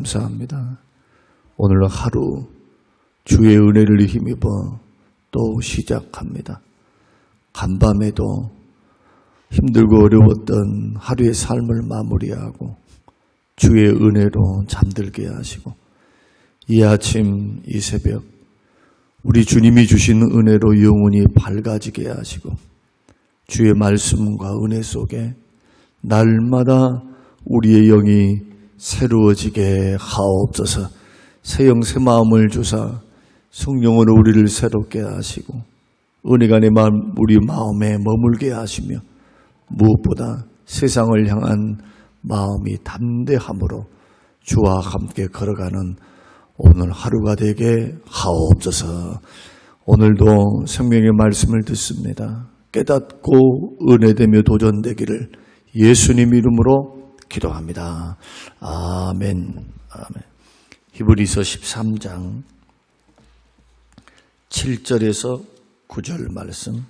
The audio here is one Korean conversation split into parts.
감사합니다. 오늘 하루 주의 은혜를 힘입어 또 시작합니다. 간밤에도 힘들고 어려웠던 하루의 삶을 마무리하고 주의 은혜로 잠들게 하시고 이 아침 이 새벽 우리 주님이 주신 은혜로 영혼이 밝아지게 하시고 주의 말씀과 은혜 속에 날마다 우리의 영이 새로워지게 하옵소서. 새 영 새 마음을 주사 성령으로 우리를 새롭게 하시고 은혜가 내 마음 우리 마음에 머물게 하시며 무엇보다 세상을 향한 마음이 담대함으로 주와 함께 걸어가는 오늘 하루가 되게 하옵소서. 오늘도 생명의 말씀을 듣습니다. 깨닫고 은혜되며 도전되기를 예수님 이름으로 기도합니다. 아멘. 아멘. 히브리서 13장 7절에서 9절 말씀.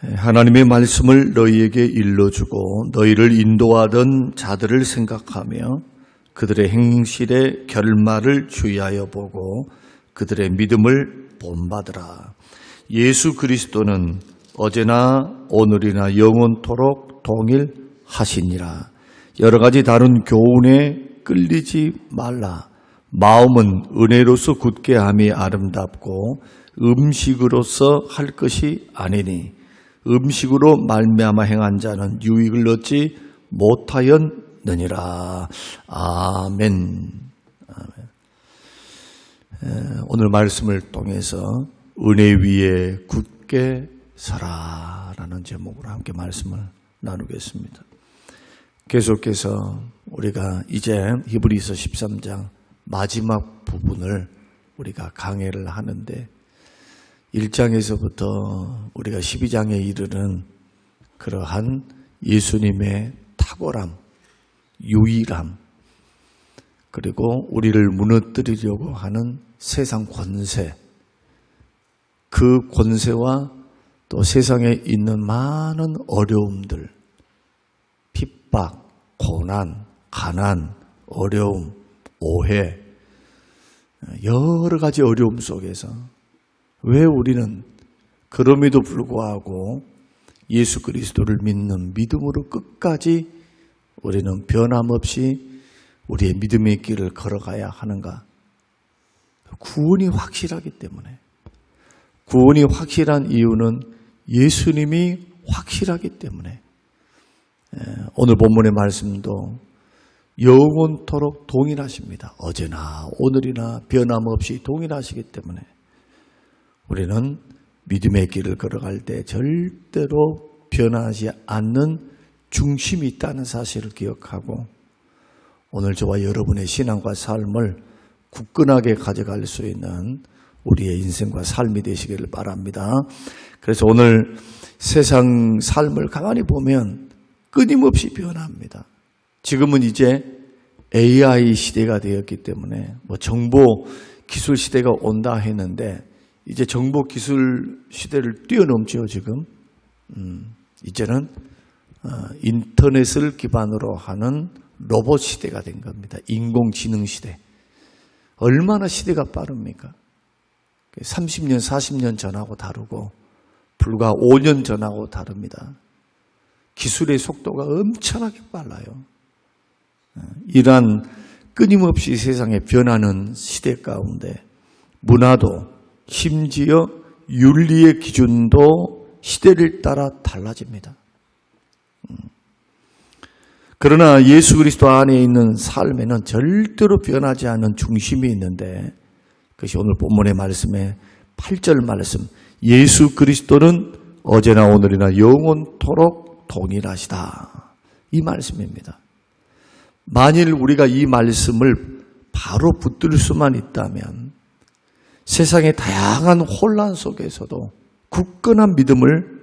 하나님의 말씀을 너희에게 일러주고 너희를 인도하던 자들을 생각하며 그들의 행실의 결말을 주의하여 보고 그들의 믿음을 본받으라. 예수 그리스도는 어제나 오늘이나 영원토록 동일하시니라. 여러 가지 다른 교훈에 끌리지 말라. 마음은 은혜로서 굳게 함이 아름답고 음식으로서 할 것이 아니니 음식으로 말미암아 행한 자는 유익을 얻지 못하였느니라. 아멘. 오늘 말씀을 통해서 은혜 위에 굳게 서라라는 제목으로 함께 말씀을 나누겠습니다. 계속해서 우리가 이제 히브리서 13장 마지막 부분을 우리가 강해를 하는데 1장에서부터 우리가 12장에 이르는 그러한 예수님의 탁월함, 유일함, 그리고 우리를 무너뜨리려고 하는 세상 권세, 그 권세와 또 세상에 있는 많은 어려움들, 핍박, 고난, 가난, 어려움, 오해, 여러 가지 어려움 속에서 왜 우리는 그럼에도 불구하고 예수 그리스도를 믿는 믿음으로 끝까지 우리는 변함없이 우리의 믿음의 길을 걸어가야 하는가? 구원이 확실하기 때문에. 구원이 확실한 이유는 예수님이 확실하기 때문에. 오늘 본문의 말씀도 영원토록 동일하십니다. 어제나 오늘이나 변함없이 동일하시기 때문에 우리는 믿음의 길을 걸어갈 때 절대로 변하지 않는 중심이 있다는 사실을 기억하고 오늘 저와 여러분의 신앙과 삶을 굳건하게 가져갈 수 있는 우리의 인생과 삶이 되시기를 바랍니다. 그래서 오늘 세상 삶을 가만히 보면 끊임없이 변합니다. 지금은 이제 AI 시대가 되었기 때문에 정보 기술 시대가 온다 했는데 이제 정보 기술 시대를 뛰어넘죠, 지금. 이제는 인터넷을 기반으로 하는 로봇 시대가 된 겁니다. 인공지능 시대. 얼마나 시대가 빠릅니까? 30년, 40년 전하고 다르고 불과 5년 전하고 다릅니다. 기술의 속도가 엄청나게 빨라요. 이러한 끊임없이 세상에 변하는 시대 가운데 문화도 심지어 윤리의 기준도 시대를 따라 달라집니다. 그러나 예수 그리스도 안에 있는 삶에는 절대로 변하지 않는 중심이 있는데 그것이 오늘 본문의 말씀의 8절 말씀, 예수 그리스도는 어제나 오늘이나 영원토록 동일하시다. 이 말씀입니다. 만일 우리가 이 말씀을 바로 붙들 수만 있다면 세상의 다양한 혼란 속에서도 굳건한 믿음을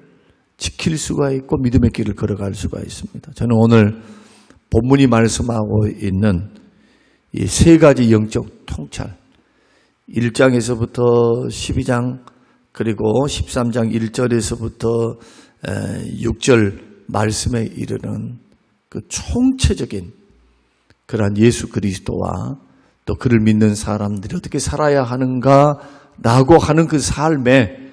지킬 수가 있고 믿음의 길을 걸어갈 수가 있습니다. 저는 오늘 본문이 말씀하고 있는 이 세 가지 영적 통찰, 1장에서부터 12장 그리고 13장 1절에서부터 6절 말씀에 이르는 그 총체적인 그러한 예수 그리스도와 또 그를 믿는 사람들이 어떻게 살아야 하는가라고 하는 그 삶의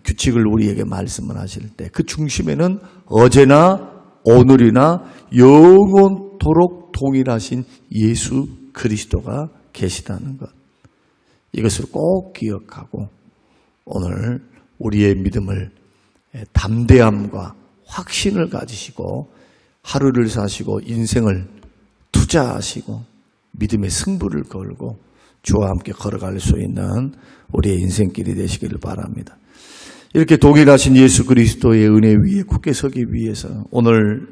규칙을 우리에게 말씀을 하실 때 그 중심에는 어제나 오늘이나 영원토록 동일하신 예수 그리스도가 계시다는 것. 이것을 꼭 기억하고 오늘 우리의 믿음을 담대함과 확신을 가지시고 하루를 사시고 인생을 투자하시고 믿음의 승부를 걸고 주와 함께 걸어갈 수 있는 우리의 인생길이 되시기를 바랍니다. 이렇게 동일하신 예수 그리스도의 은혜 위에 굳게 서기 위해서 오늘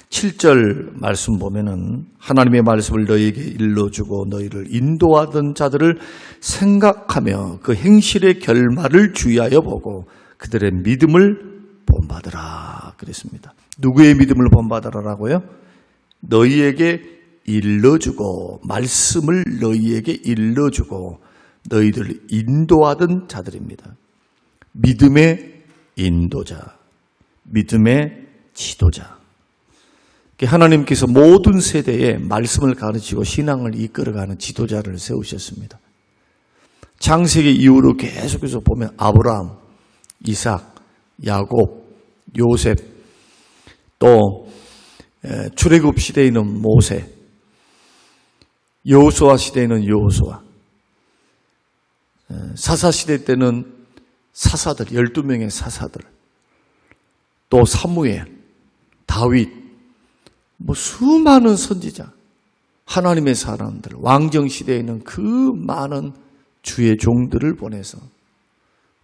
7절 말씀 보면은 하나님의 말씀을 너희에게 일러주고 너희를 인도하던 자들을 생각하며 그 행실의 결말을 주의하여 보고 그들의 믿음을 본받으라 그랬습니다. 누구의 믿음을 본받으라라고요? 너희에게 일러주고 말씀을 너희에게 일러주고 너희들을 인도하던 자들입니다. 믿음의 인도자, 믿음의 지도자. 하나님께서 모든 세대에 말씀을 가르치고 신앙을 이끌어가는 지도자를 세우셨습니다. 창세기 이후로 계속해서 보면 아브라함, 이삭, 야곱, 요셉, 또 출애굽 시대에는 모세, 여호수아 시대에는 여호수아, 사사 시대 때는 사사들, 12명의 사사들, 또 사무엘, 다윗, 수많은 선지자, 하나님의 사람들, 왕정 시대에는 그 많은 주의 종들을 보내서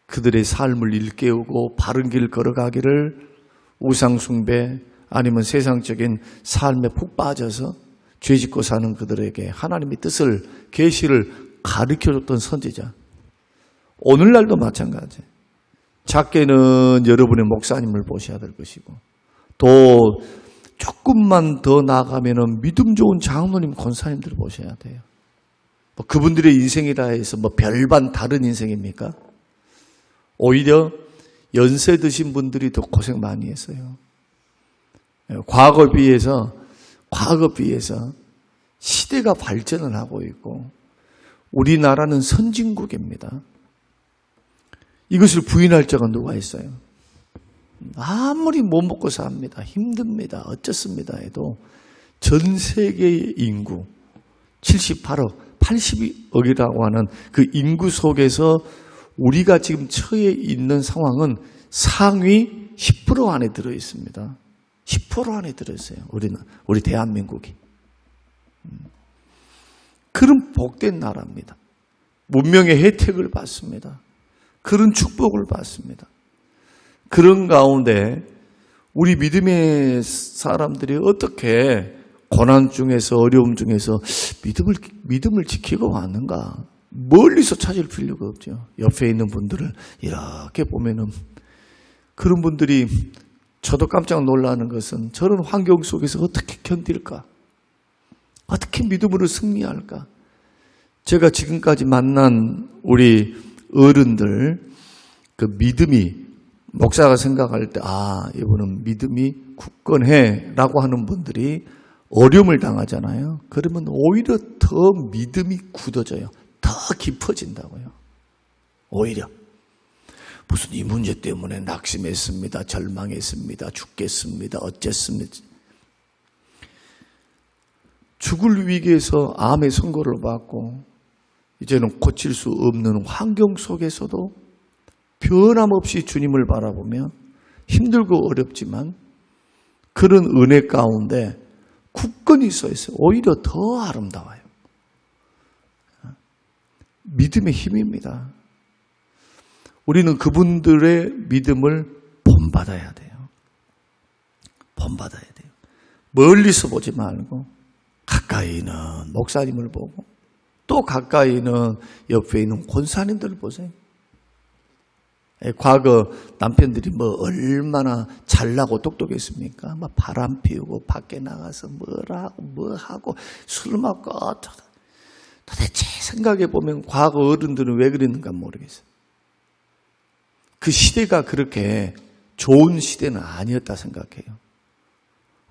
그들의 삶을 일깨우고 바른 길 걸어가기를 우상숭배 아니면 세상적인 삶에 푹 빠져서 죄짓고 사는 그들에게 하나님의 뜻을, 계시를 가르쳐줬던 선지자. 오늘날도 마찬가지. 작게는 여러분의 목사님을 보셔야 될 것이고 또 조금만 더 나아가면 믿음 좋은 장로님, 권사님들을 보셔야 돼요. 그분들의 인생이라 해서 별반 다른 인생입니까? 오히려 연세 드신 분들이 더 고생 많이 했어요. 과거 비해서 시대가 발전을 하고 있고 우리나라는 선진국입니다. 이것을 부인할 자가 누가 있어요? 아무리 못 먹고 삽니다. 힘듭니다. 어쩌습니다 해도 전 세계의 인구 78억, 80억이라고 하는 그 인구 속에서 우리가 지금 처해 있는 상황은 상위 10% 안에 들어 있습니다. 10% 안에 들어 있어요. 우리 대한민국이. 그런 복된 나라입니다. 문명의 혜택을 받습니다. 그런 축복을 받습니다. 그런 가운데 우리 믿음의 사람들이 어떻게 고난 중에서 어려움 중에서 믿음을 지키고 왔는가? 멀리서 찾을 필요가 없죠. 옆에 있는 분들을 이렇게 보면은 그런 분들이 저도 깜짝 놀라는 것은 저런 환경 속에서 어떻게 견딜까? 어떻게 믿음으로 승리할까? 제가 지금까지 만난 우리 어른들 그 믿음이 목사가 생각할 때 이분은 믿음이 굳건해 라고 하는 분들이 어려움을 당하잖아요. 그러면 오히려 더 믿음이 굳어져요. 더 깊어진다고요. 오히려 무슨 이 문제 때문에 낙심했습니다. 절망했습니다. 죽겠습니다. 어쨌습니다. 죽을 위기에서 암의 선고를 받고 이제는 고칠 수 없는 환경 속에서도 변함없이 주님을 바라보며 힘들고 어렵지만 그런 은혜 가운데 굳건히 서 있어요. 오히려 더 아름다워요. 믿음의 힘입니다. 우리는 그분들의 믿음을 본받아야 돼요. 본받아야 돼요. 멀리서 보지 말고 가까이는 목사님을 보고 또 가까이는 옆에 있는 권사님들을 보세요. 과거 남편들이 얼마나 잘나고 똑똑했습니까? 바람 피우고 밖에 나가서 뭐 하고 술 먹고 도대체 생각해 보면 과거 어른들은 왜 그랬는가 모르겠어요. 그 시대가 그렇게 좋은 시대는 아니었다 생각해요.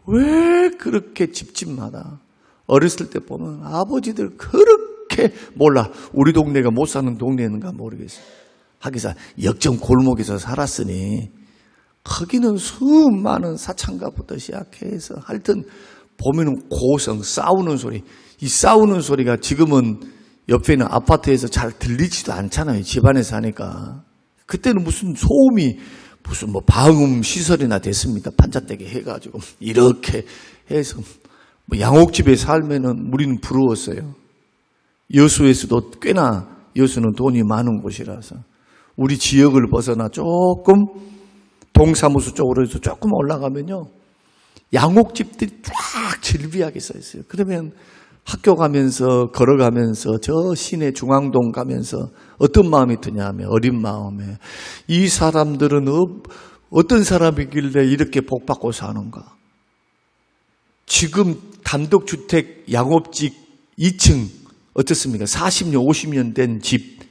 왜 그렇게 집집마다 어렸을 때 보면 아버지들 그렇게 몰라. 우리 동네가 못 사는 동네인가 모르겠어요. 하기사 역전 골목에서 살았으니 거기는 수많은 사창가부터 시작해서 하여튼 보면은 고성 싸우는 소리. 이 싸우는 소리가 지금은 옆에 있는 아파트에서 잘 들리지도 않잖아요. 집안에서 하니까. 그때는 무슨 소음이 무슨 뭐 방음 시설이나 됐습니까? 반짝대게 해가지고 이렇게 해서 뭐 양옥집에 살면은 우리는 부러웠어요. 여수에서도 꽤나 여수는 돈이 많은 곳이라서 우리 지역을 벗어나 조금 동사무소 쪽으로 해서 조금 올라가면요 양옥집들이 쫙 질비하게 써 있어요. 그러면 학교 가면서 걸어가면서 저 시내 중앙동 가면서 어떤 마음이 드냐 하면 어린 마음에 이 사람들은 어떤 사람이길래 이렇게 복받고 사는가. 지금 단독주택 양옥집 2층 어떻습니까? 40년 50년 된 집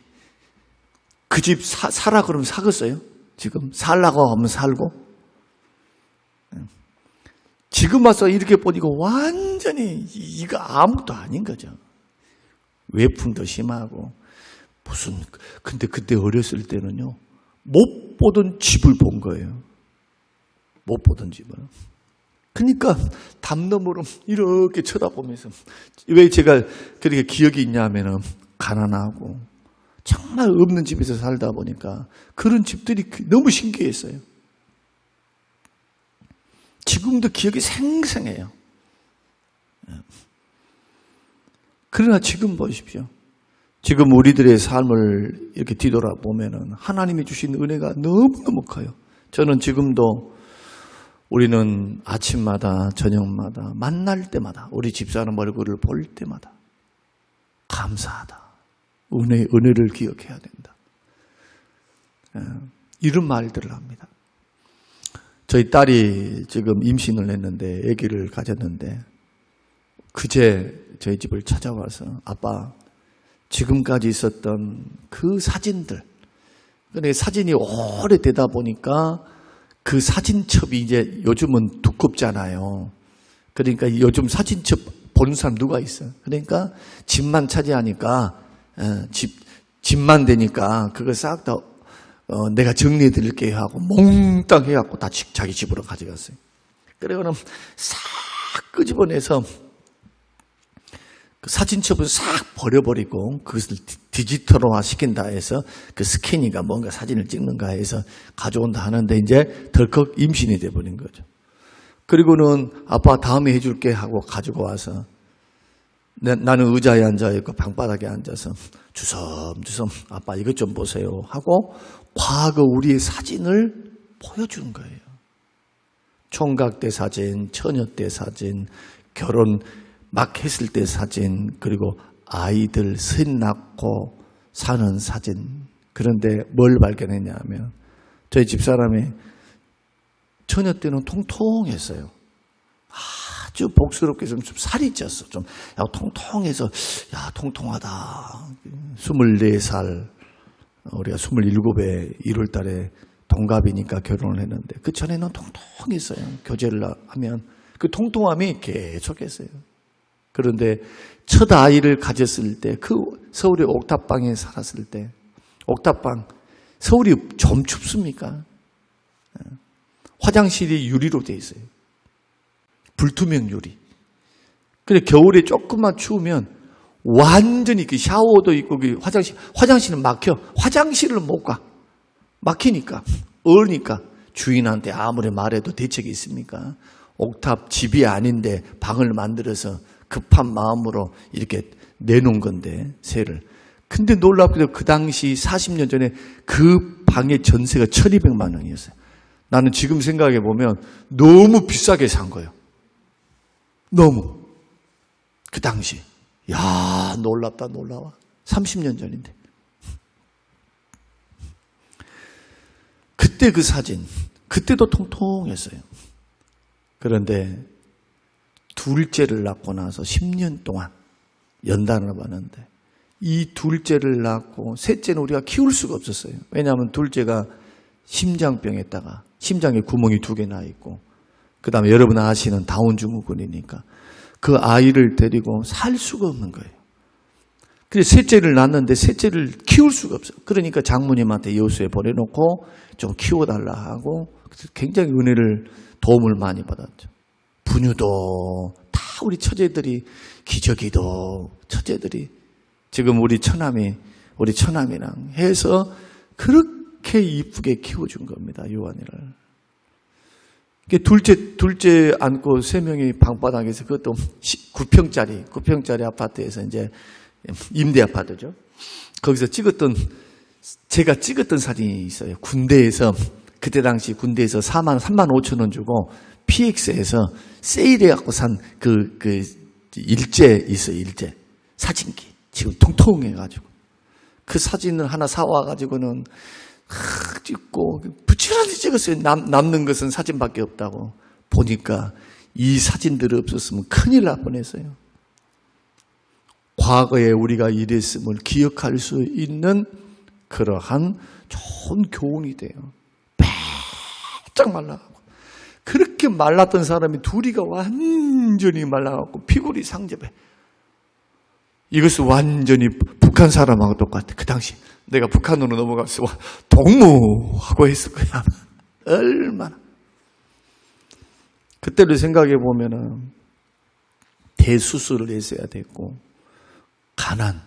그 집 사라 그러면 사겠어요? 지금 살라고 하면 살고 지금 와서 이렇게 보니까 완전히 이거 아무것도 아닌 거죠. 외풍도 심하고 무슨 근데 그때 어렸을 때는요 못 보던 집을 본 거예요. 못 보던 집을. 그러니까 담 너머로 이렇게 쳐다보면서 왜 제가 그렇게 기억이 있냐면은 가난하고 정말 없는 집에서 살다 보니까 그런 집들이 너무 신기했어요. 지금도 기억이 생생해요. 그러나 지금 보십시오. 지금 우리들의 삶을 이렇게 뒤돌아보면은 하나님이 주신 은혜가 너무너무 커요. 저는 지금도 우리는 아침마다 저녁마다 만날 때마다 우리 집사람 얼굴을 볼 때마다 감사하다. 은혜를 기억해야 된다. 이런 말들을 합니다. 저희 딸이 지금 임신을 했는데 아기를 가졌는데 그제 저희 집을 찾아와서 아빠 지금까지 있었던 그 사진들 근데 사진이 오래되다 보니까 그 사진첩이 이제 요즘은 두껍잖아요. 그러니까 요즘 사진첩 보는 사람 누가 있어요? 그러니까 집만 차지하니까 집만 되니까 그걸 싹 다 내가 정리해 드릴게요 하고 몽땅 해갖고 다 자기 집으로 가져갔어요. 그래고는 싹 끄집어내서 그 사진첩을 싹 버려버리고 그것을 디지털화 시킨다 해서 그 스캐닝가 뭔가 사진을 찍는가 해서 가져온다 하는데 이제 덜컥 임신이 돼버린 거죠. 그리고는 아빠 다음에 해줄게 하고 가지고 와서 나는 의자에 앉아있고 방바닥에 앉아서 주섬주섬 아빠 이것 좀 보세요 하고 과거 우리의 사진을 보여주는 거예요. 총각 때 사진, 처녀 때 사진, 결혼 막 했을 때 사진, 그리고 아이들 셋 낳고 사는 사진. 그런데 뭘 발견했냐면 저희 집사람이 처녀 때는 통통했어요. 아주 복스럽게 좀 살이 쪘어. 좀 통통해서 야 통통하다. 24살 우리가 27에 1월 달에 동갑이니까 결혼을 했는데 그 전에는 통통했어요. 교제를 하면 그 통통함이 계속했어요. 그런데 첫 아이를 가졌을 때 그 서울의 옥탑방에 살았을 때 옥탑방 서울이 좀 춥습니까? 화장실이 유리로 돼 있어요. 불투명 유리. 그래 겨울에 조금만 추우면 완전히 그 샤워도 있고 그 화장실은 막혀. 화장실을 못 가. 막히니까 얼니까 주인한테 아무리 말해도 대책이 있습니까? 옥탑 집이 아닌데 방을 만들어서 급한 마음으로 이렇게 내놓은 건데 새를. 근데 놀랍게도 그 당시 40년 전에 그 방의 전세가 1200만 원이었어요. 나는 지금 생각해 보면 너무 비싸게 산 거예요. 너무. 그 당시. 야, 놀랍다 놀라워. 30년 전인데. 그때 그 사진, 그때도 통통했어요. 그런데 둘째를 낳고 나서 10년 동안 연단을 받았는데 이 둘째를 낳고 셋째는 우리가 키울 수가 없었어요. 왜냐하면 둘째가 심장병에다가 심장에 구멍이 2개 나 있고 그 다음에 여러분 아시는 다운 증후군이니까 그 아이를 데리고 살 수가 없는 거예요. 그래서 셋째를 낳았는데 셋째를 키울 수가 없어요. 그러니까 장모님한테 여수에 보내놓고 좀 키워달라 하고 굉장히 은혜를 도움을 많이 받았죠. 분유도 다 우리 처제들이 기저귀도 처제들이 지금 우리 처남이랑 해서 그렇게 이쁘게 키워준 겁니다. 요한이를. 둘째 안고 3명이 방바닥에서 그것도 9평짜리 아파트에서 이제 임대 아파트죠. 거기서 제가 찍었던 사진이 있어요. 군대에서 그때 당시 군대에서 3만 5천 원 주고 PX에서 세일해갖고 산 그 일제 있어요. 일제 사진기 지금 통통해가지고 그 사진을 하나 사와가지고는 찍고 부지런히 찍었어요. 남는 것은 사진밖에 없다고. 보니까 이 사진들이 없었으면 큰일 날 뻔했어요. 과거에 우리가 이랬음을 기억할 수 있는 그러한 좋은 교훈이 돼요. 바짝 말라가고 그렇게 말랐던 사람이 둘이가 완전히 말라가고 피골이 상접해. 이것은 완전히 북한 사람하고 똑같아. 그 당시 내가 북한으로 넘어가서 동무하고 했을 거야. 얼마나. 그때를 생각해 보면은 대수술을 했어야 됐고 가난,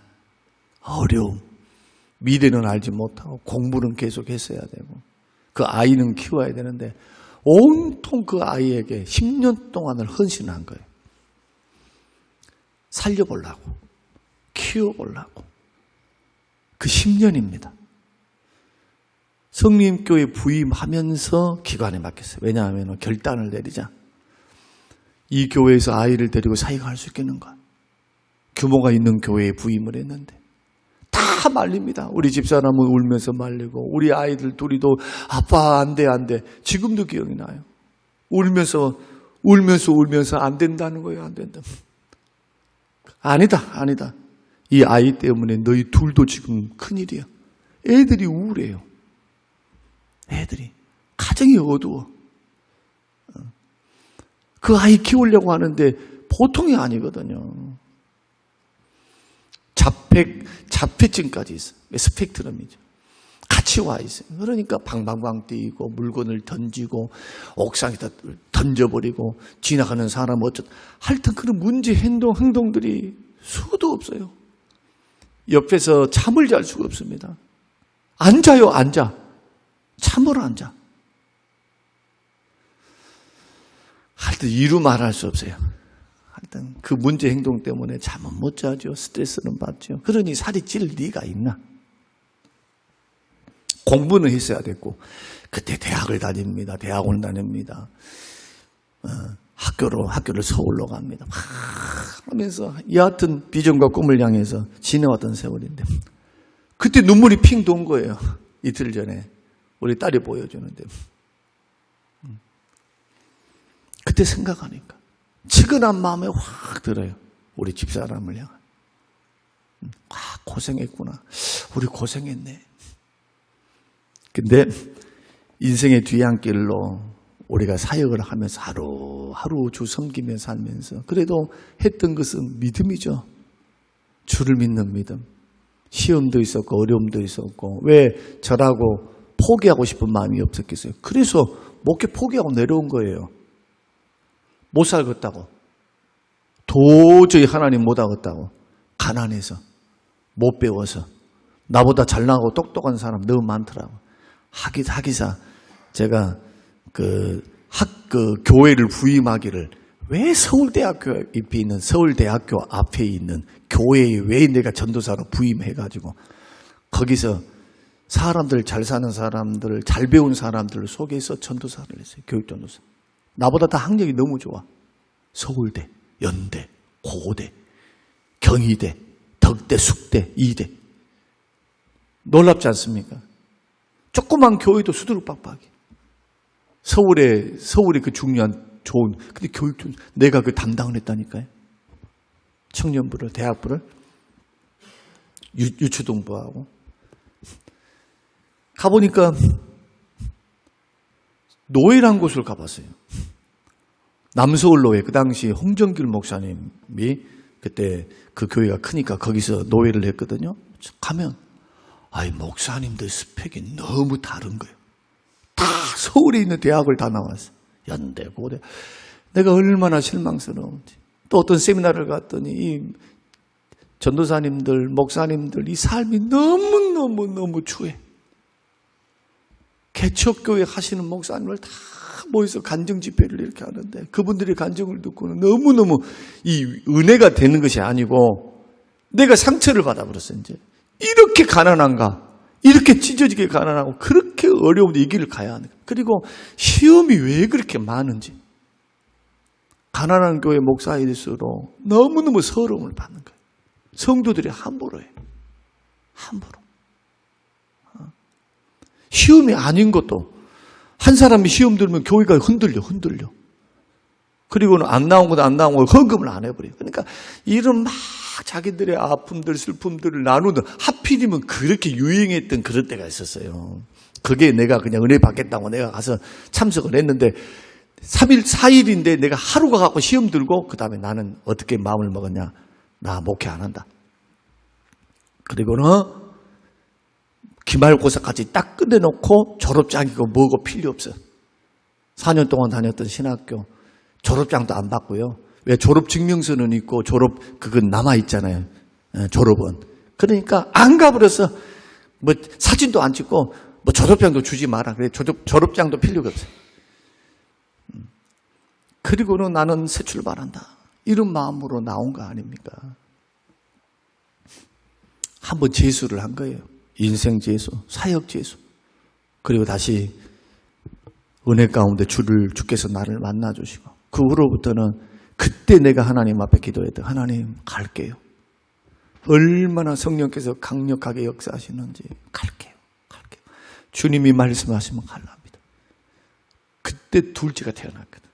어려움, 미래는 알지 못하고 공부는 계속 했어야 되고 그 아이는 키워야 되는데 온통 그 아이에게 10년 동안을 헌신한 거예요. 살려보려고, 키워보려고. 그 10년입니다. 성림교회 부임하면서 기관에 맡겼어요. 왜냐하면 결단을 내리자. 이 교회에서 아이를 데리고 사역할 수 있겠는가? 규모가 있는 교회에 부임을 했는데 다 말립니다. 우리 집사람은 울면서 말리고 우리 아이들 둘이도 아빠 안 돼. 지금도 기억이 나요. 울면서 안 된다는 거예요. 안 된다. 아니다. 이 아이 때문에 너희 둘도 지금 큰일이야. 애들이 우울해요. 애들이. 가정이 어두워. 그 아이 키우려고 하는데 보통이 아니거든요. 자폐증까지 있어요. 스펙트럼이죠. 같이 와 있어요. 그러니까 방방방 뛰고 물건을 던지고 옥상에다 던져버리고 지나가는 사람 하여튼 그런 문제 행동들이 수도 없어요. 옆에서 잠을 잘 수가 없습니다. 앉아. 참으로 앉아. 하여튼 이루 말할 수 없어요. 하여튼 그 문제 행동 때문에 잠은 못 자죠. 스트레스는 받죠. 그러니 살이 찔 리가 있나? 공부는 했어야 됐고 그때 대학원을 다닙니다. 학교를 서울로 갑니다. 막 하면서 여하튼 비전과 꿈을 향해서 지내왔던 세월인데 그때 눈물이 핑 돈 거예요. 이틀 전에 우리 딸이 보여주는데 그때 생각하니까 측은한 마음에 확 들어요. 우리 집사람을 향한. 고생했구나. 우리 고생했네. 근데 인생의 뒤안길로 우리가 사역을 하면서 하루 주 섬기며 살면서 그래도 했던 것은 믿음이죠. 주를 믿는 믿음. 시험도 있었고 어려움도 있었고 왜 저라고 포기하고 싶은 마음이 없었겠어요. 그래서 목회 포기하고 내려온 거예요. 못 살겠다고. 도저히 하나님 못 하겠다고. 가난해서. 못 배워서. 나보다 잘나고 똑똑한 사람 너무 많더라고. 하기사 제가 교회를 부임하기를 왜 서울대학교 앞에 있는 교회에 왜 내가 전도사로 부임해가지고 거기서 사람들 잘 사는 사람들 잘 배운 사람들을 소개해서 전도사를 했어요. 교육전도사. 나보다 다 학력이 너무 좋아. 서울대, 연대, 고대, 경희대, 덕대, 숙대, 이대. 놀랍지 않습니까? 조그만 교회도 수두룩박박해. 서울에 그 중요한 좋은, 근데 내가 그 담당을 했다니까요. 청년부를, 대학부를, 유초동부하고. 가보니까 노예란 곳을 가봤어요. 남서울로회 그 당시 홍정길 목사님이 그때 그 교회가 크니까 거기서 노회를 했거든요. 가면 목사님들 스펙이 너무 다른 거예요. 다 서울에 있는 대학을 다 나왔어. 연대, 고대. 내가 얼마나 실망스러운지. 또 어떤 세미나를 갔더니 이 전도사님들, 목사님들 이 삶이 너무 추해. 개척교회 하시는 목사님을 다 모여서 간증 집회를 이렇게 하는데 그분들의 간증을 듣고는 너무너무 이 은혜가 되는 것이 아니고 내가 상처를 받아버렸어. 이제 이렇게 가난한가, 이렇게 찢어지게 가난하고 그렇게 어려운데 이 길을 가야 하는가. 그리고 시험이 왜 그렇게 많은지, 가난한 교회 목사일수록 너무너무 서러움을 받는 거예요. 성도들이 함부로 해. 함부로. 시험이 아닌 것도 한 사람이 시험 들면 교회가 흔들려. 그리고는 안 나온 것도 안 나온 거 헌금을 안 해버려요. 그러니까 이런 막 자기들의 아픔들, 슬픔들을 나누는, 하필이면 그렇게 유행했던 그런 때가 있었어요. 그게 내가 그냥 은혜 받겠다고 내가 가서 참석을 했는데 3일, 4일인데 내가 하루가 갖고 시험 들고 그 다음에 나는 어떻게 마음을 먹었냐. 나 목회 안 한다. 그리고는 기말고사까지 딱 끝내놓고 졸업장이고 뭐고 필요 없어요. 4년 동안 다녔던 신학교 졸업장도 안 받고요. 왜 졸업증명서는 있고 그건 남아있잖아요. 졸업은. 그러니까 안 가버렸어. 뭐 사진도 안 찍고 뭐 졸업장도 주지 마라. 그래 졸업장도 필요가 없어요. 그리고는 나는 새 출발한다. 이런 마음으로 나온 거 아닙니까? 한번 재수를 한 거예요. 인생 재수, 사역 재수. 그리고 다시 은혜 가운데 주께서 나를 만나주시고 그 후로부터는 그때 내가 하나님 앞에 기도했던 하나님 갈게요. 얼마나 성령께서 강력하게 역사하시는지 갈게요. 주님이 말씀하시면 갈랍니다. 그때 둘째가 태어났거든.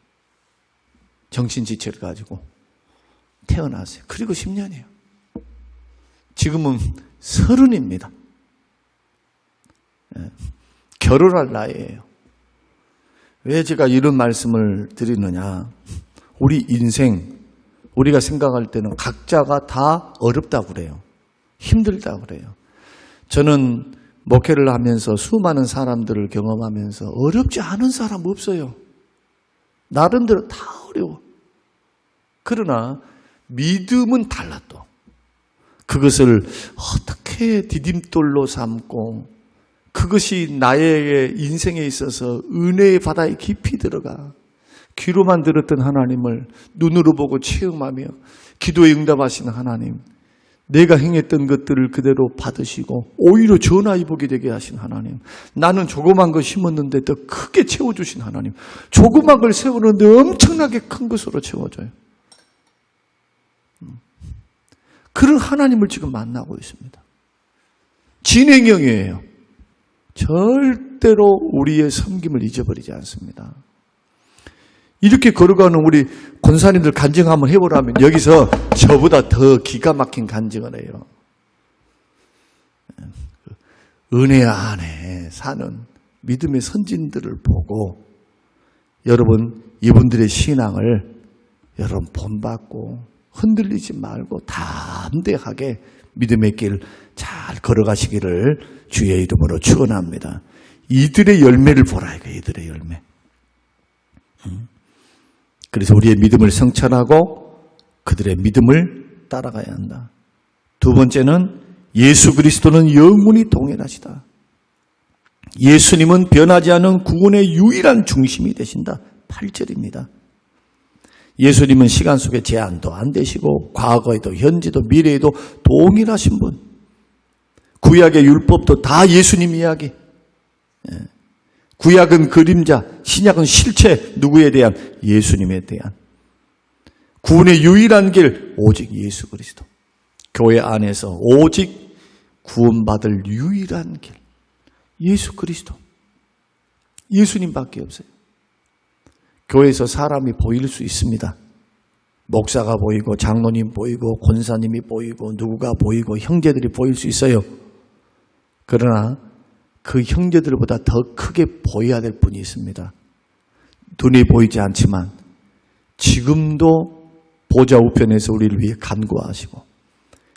정신지체를 가지고 태어났어요. 그리고 10년이에요. 지금은 30입니다. 결혼할 나이예요. 왜 제가 이런 말씀을 드리느냐. 우리 인생, 우리가 생각할 때는 각자가 다 어렵다고 그래요. 힘들다고 그래요. 저는 목회를 하면서 수많은 사람들을 경험하면서 어렵지 않은 사람 없어요. 나름대로 다 어려워. 그러나 믿음은 달라 또. 그것을 어떻게 디딤돌로 삼고 그것이 나의 인생에 있어서 은혜의 바다에 깊이 들어가 귀로만 들었던 하나님을 눈으로 보고 체험하며 기도에 응답하시는 하나님, 내가 행했던 것들을 그대로 받으시고 오히려 전화위 보게 되게 하신 하나님, 나는 조그만 거 심었는데 더 크게 채워주신 하나님, 조그만 걸 세우는데 엄청나게 큰 것으로 채워줘요. 그런 하나님을 지금 만나고 있습니다. 진행형이에요. 절대로 우리의 섬김을 잊어버리지 않습니다. 이렇게 걸어가는 우리 권사님들 간증 한번 해보라면 여기서 저보다 더 기가 막힌 간증을 해요. 은혜 안에 사는 믿음의 선진들을 보고 여러분 이분들의 신앙을 여러분 본받고 흔들리지 말고 담대하게 믿음의 길 잘 걸어가시기를 주의 이름으로 축원합니다. 이들의 열매를 보라 이거 이들의 열매. 그래서 우리의 믿음을 성찰하고 그들의 믿음을 따라가야 한다. 두 번째는 예수 그리스도는 영원히 동일하시다. 예수님은 변하지 않은 구원의 유일한 중심이 되신다. 8절입니다. 예수님은 시간 속에 제한도 안 되시고 과거에도 현재도 미래에도 동일하신 분. 구약의 율법도 다 예수님 이야기. 구약은 그림자, 신약은 실체, 누구에 대한? 예수님에 대한. 구원의 유일한 길, 오직 예수 그리스도. 교회 안에서 오직 구원받을 유일한 길, 예수 그리스도. 예수님밖에 없어요. 교회에서 사람이 보일 수 있습니다. 목사가 보이고 장로님 보이고 권사님이 보이고 누구가 보이고 형제들이 보일 수 있어요. 그러나 그 형제들보다 더 크게 보여야 될 분이 있습니다. 눈이 보이지 않지만 지금도 보좌 우편에서 우리를 위해 간구하시고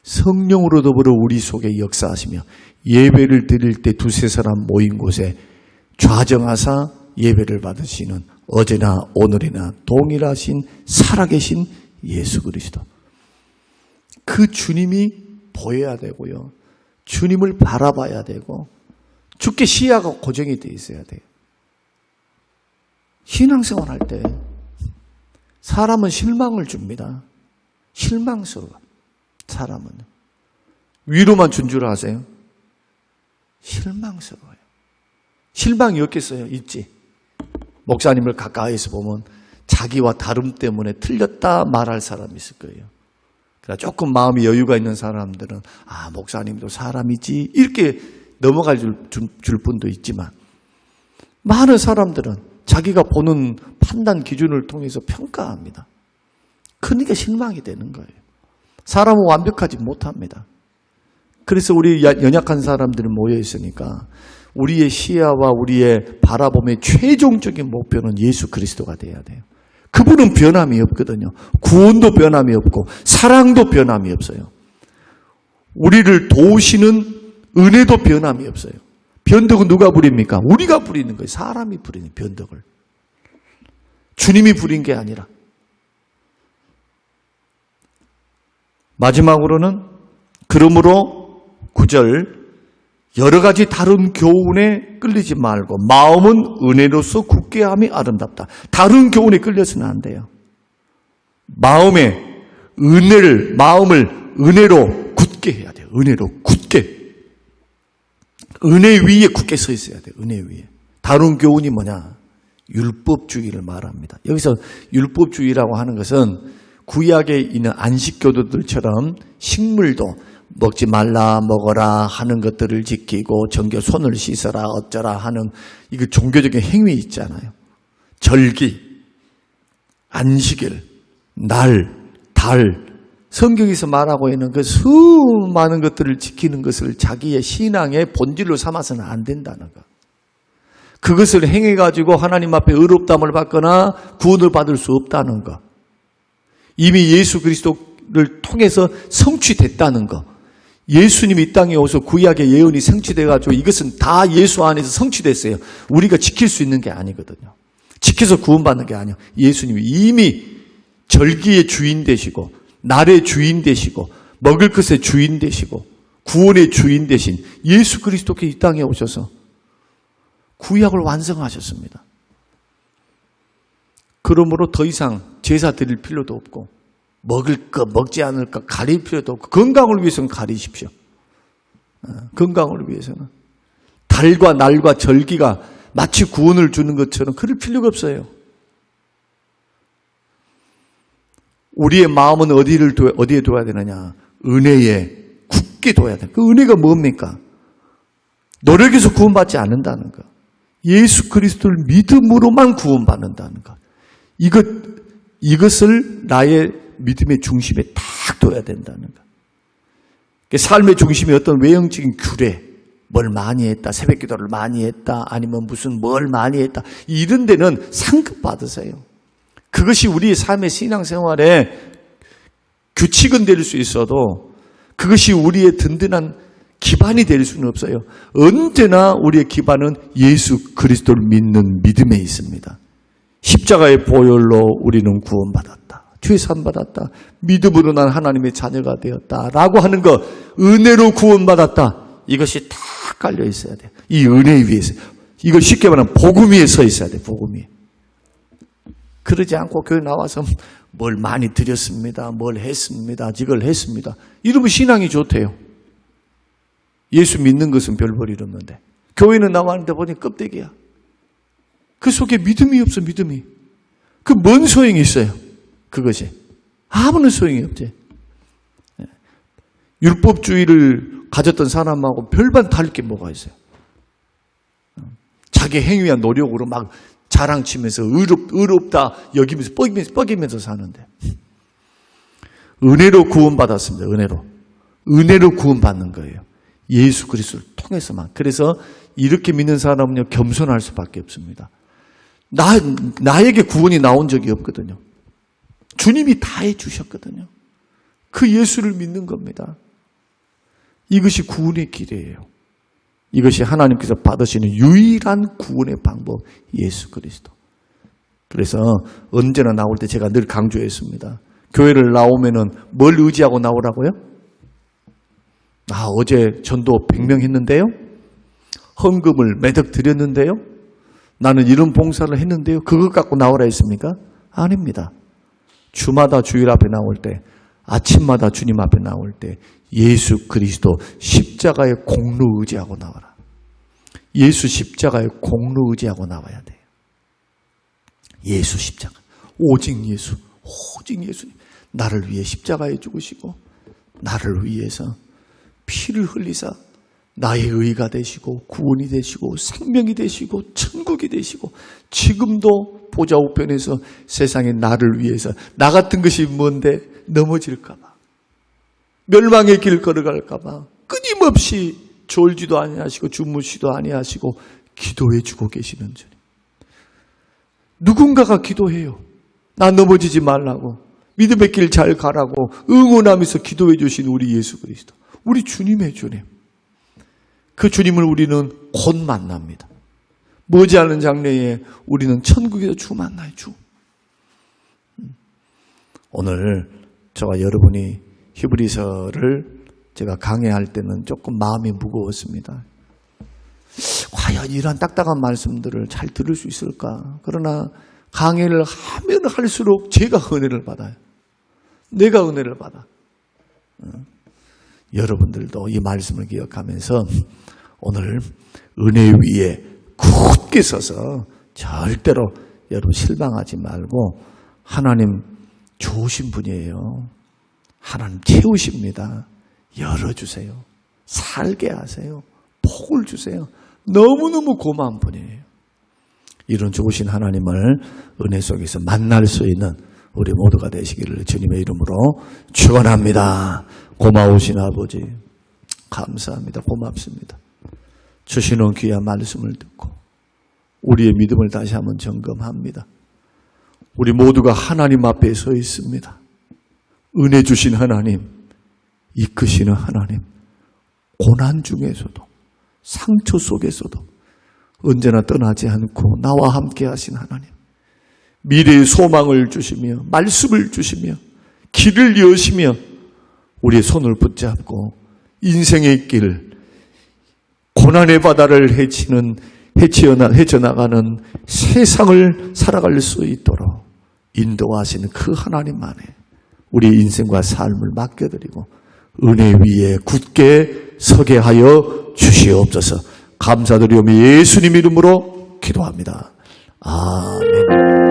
성령으로 더불어 우리 속에 역사하시며 예배를 드릴 때 두세 사람 모인 곳에 좌정하사 예배를 받으시는 어제나 오늘이나 동일하신 살아계신 예수 그리스도. 그 주님이 보여야 되고요. 주님을 바라봐야 되고 주께 시야가 고정이 되어 있어야 돼요. 신앙생활 할 때 사람은 실망을 줍니다. 실망스러워. 사람은 위로만 준 줄 아세요? 실망스러워요. 실망이 없겠어요? 있지. 목사님을 가까이에서 보면 자기와 다름 때문에 틀렸다 말할 사람이 있을 거예요. 그러니까 조금 마음이 여유가 있는 사람들은 목사님도 사람이지 이렇게 넘어갈 줄 분도 있지만 많은 사람들은 자기가 보는 판단 기준을 통해서 평가합니다. 그러니까 실망이 되는 거예요. 사람은 완벽하지 못합니다. 그래서 우리 연약한 사람들이 모여 있으니까 우리의 시야와 우리의 바라봄의 최종적인 목표는 예수 그리스도가 돼야 돼요. 그분은 변함이 없거든요. 구원도 변함이 없고 사랑도 변함이 없어요. 우리를 도우시는 은혜도 변함이 없어요. 변덕은 누가 부립니까? 우리가 부리는 거예요. 사람이 부리는 변덕을. 주님이 부린 게 아니라. 마지막으로는 그러므로 9절 여러 가지 다른 교훈에 끌리지 말고 마음은 은혜로서 굳게 함이 아름답다. 다른 교훈에 끌려서는 안 돼요. 마음을 은혜로 굳게 해야 돼요. 은혜로 굳게. 은혜 위에 굳게 서 있어야 돼요. 은혜 위에. 다른 교훈이 뭐냐? 율법주의를 말합니다. 여기서 율법주의라고 하는 것은 구약에 있는 안식교도들처럼 식물도 먹지 말라 먹어라 하는 것들을 지키고 정결 손을 씻어라 어쩌라 하는 이거 종교적인 행위 있잖아요. 절기, 안식일, 날, 달 성경에서 말하고 있는 그 수많은 것들을 지키는 것을 자기의 신앙의 본질로 삼아서는 안 된다는 것. 그것을 행해가지고 하나님 앞에 의롭다함을 받거나 구원을 받을 수 없다는 것. 이미 예수 그리스도를 통해서 성취됐다는 것. 예수님이 이 땅에 오셔서 구약의 예언이 성취돼가지고 이것은 다 예수 안에서 성취됐어요. 우리가 지킬 수 있는 게 아니거든요. 지켜서 구원받는 게 아니에요. 예수님이 이미 절기의 주인 되시고 날의 주인 되시고 먹을 것의 주인 되시고 구원의 주인 되신 예수 그리스도께 이 땅에 오셔서 구약을 완성하셨습니다. 그러므로 더 이상 제사 드릴 필요도 없고 먹을 것 먹지 않을 것 가릴 필요도 없고 건강을 위해서는 가리십시오. 건강을 위해서는 달과 날과 절기가 마치 구원을 주는 것처럼 그럴 필요가 없어요. 우리의 마음은 어디에 둬야 되느냐? 은혜에 굳게 둬야 돼. 그 은혜가 뭡니까? 노력해서 구원받지 않는다는 것. 예수 그리스도를 믿음으로만 구원받는다는 것. 이것을 나의 믿음의 중심에 딱 둬야 된다는 것. 삶의 중심이 어떤 외형적인 규례, 뭘 많이 했다, 새벽 기도를 많이 했다, 아니면 무슨 뭘 많이 했다, 이런 데는 상급 받으세요. 그것이 우리의 삶의 신앙생활에 규칙은 될 수 있어도 그것이 우리의 든든한 기반이 될 수는 없어요. 언제나 우리의 기반은 예수 그리스도를 믿는 믿음에 있습니다. 십자가의 보혈로 우리는 구원받았다. 죄 사함받았다. 믿음으로 난 하나님의 자녀가 되었다. 라고 하는 것, 은혜로 구원받았다. 이것이 다 깔려 있어야 돼요. 이 은혜 위에서. 이걸 쉽게 말하면 복음 위에 서 있어야 돼요. 복음 위에. 그러지 않고 교회 나와서 뭘 많이 드렸습니다. 뭘 했습니다. 이걸 했습니다. 이러면 신앙이 좋대요. 예수 믿는 것은 별 볼 일 없는데. 교회는 나왔는데 보니 껍데기야. 그 속에 믿음이 없어, 믿음이. 그 뭔 소용이 있어요? 그것이. 아무런 소용이 없지. 율법주의를 가졌던 사람하고 별반 다를 게 뭐가 있어요? 자기 행위와 노력으로 막 자랑치면서 의롭다 여기면서 뻐기면서 사는데. 은혜로 구원받았습니다. 은혜로 구원받는 거예요. 예수 그리스도를 통해서만. 그래서 이렇게 믿는 사람은요, 겸손할 수밖에 없습니다. 나에게 구원이 나온 적이 없거든요. 주님이 다 해주셨거든요. 그 예수를 믿는 겁니다. 이것이 구원의 길이에요. 이것이 하나님께서 받으시는 유일한 구원의 방법, 예수 그리스도. 그래서 언제나 나올 때 제가 늘 강조했습니다. 교회를 나오면은 뭘 의지하고 나오라고요? 어제 전도 100명 했는데요? 헌금을 매덕 드렸는데요? 나는 이런 봉사를 했는데요? 그것 갖고 나오라 했습니까? 아닙니다. 주마다 주일 앞에 나올 때, 아침마다 주님 앞에 나올 때 예수 그리스도 십자가의 공로 의지하고 나와라. 예수 십자가의 공로 의지하고 나와야 돼요. 예수 십자가. 오직 예수. 오직 예수님. 나를 위해 십자가에 죽으시고 나를 위해서 피를 흘리사 나의 의가 되시고 구원이 되시고 생명이 되시고 천국이 되시고 지금도 보좌 우편에서 세상에 나를 위해서 나 같은 것이 뭔데 넘어질까 봐 멸망의 길 걸어갈까 봐 끊임없이 졸지도 아니하시고 주무시도 아니하시고 기도해 주고 계시는 주님. 누군가가 기도해요. 나 넘어지지 말라고 믿음의 길 잘 가라고 응원하면서 기도해 주신 우리 예수 그리스도. 우리 주님의 주님. 그 주님을 우리는 곧 만납니다. 머지않은 장래에 우리는 천국에서 주 만나요. 주. 오늘 저와 여러분이 히브리서를 제가 강해할 때는 조금 마음이 무거웠습니다. 과연 이러한 딱딱한 말씀들을 잘 들을 수 있을까? 그러나 강해를 하면 할수록 제가 은혜를 받아요. 내가 은혜를 받아. 여러분들도 이 말씀을 기억하면서 오늘 은혜 위에 굳게 서서 절대로 여러분 실망하지 말고 하나님 좋으신 분이에요. 하나님 채우십니다. 열어주세요. 살게 하세요. 복을 주세요. 너무너무 고마운 분이에요. 이런 좋으신 하나님을 은혜 속에서 만날 수 있는 우리 모두가 되시기를 주님의 이름으로 축원합니다. 고마우신 아버지 감사합니다. 고맙습니다. 주시는 귀한 말씀을 듣고 우리의 믿음을 다시 한번 점검합니다. 우리 모두가 하나님 앞에 서 있습니다. 은혜 주신 하나님, 이끄시는 하나님, 고난 중에서도 상처 속에서도 언제나 떠나지 않고 나와 함께 하신 하나님, 미래의 소망을 주시며 말씀을 주시며 길을 여시며 우리의 손을 붙잡고 인생의 길, 고난의 바다를 헤쳐나가는 세상을 살아갈 수 있도록 인도하시는 그 하나님만에 우리 인생과 삶을 맡겨드리고 은혜 위에 굳게 서게 하여 주시옵소서. 감사드리오며 예수님 이름으로 기도합니다. 아멘.